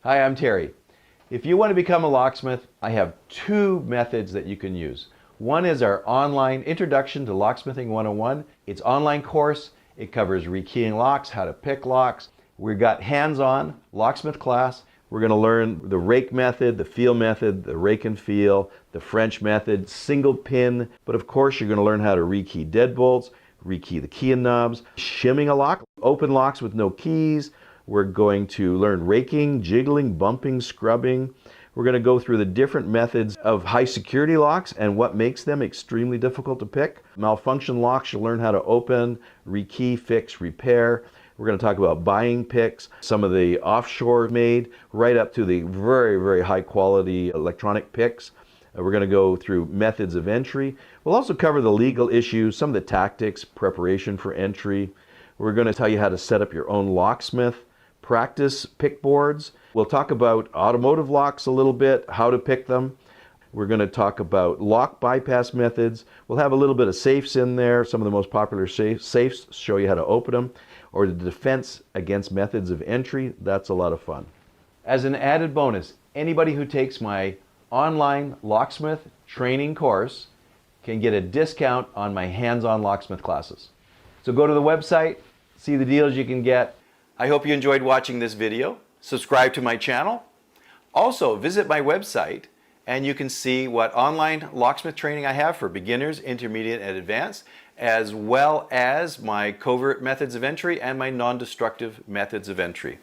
Hi, I'm Terry. If you want to become a locksmith, I have two methods that you can use. One is our online Introduction to Locksmithing 101. It's an online course. It covers rekeying locks, how to pick locks. We've got hands-on locksmith class. We're going to learn the rake method, the feel method, the rake and feel, the French method, single pin. But of course, you're going to learn how to rekey deadbolts, rekey the key and knobs, shimming a lock, open locks with no keys. We're going to learn raking, jiggling, bumping, scrubbing. We're going to go through the different methods of high security locks and what makes them extremely difficult to pick. Malfunction locks, you'll learn how to open, rekey, fix, repair. We're going to talk about buying picks, some of the offshore made, right up to the very, very high quality electronic picks. We're going to go through methods of entry. We'll also cover the legal issues, some of the tactics, preparation for entry. We're going to tell you how to set up your own locksmith practice pick boards. We'll talk about automotive locks a little bit, how to pick them. We're going to talk about lock bypass methods. We'll have a little bit of safes in there, some of the most popular safes, show you how to open them, or the defense against methods of entry. That's a lot of fun. As an added bonus, anybody who takes my online locksmith training course can get a discount on my hands-on locksmith classes. So go to the website, see the deals you can get. I hope you enjoyed watching this video. Subscribe to my channel. Also, visit my website and you can see what online locksmith training I have for beginners, intermediate, and advanced, as well as my covert methods of entry and my non-destructive methods of entry.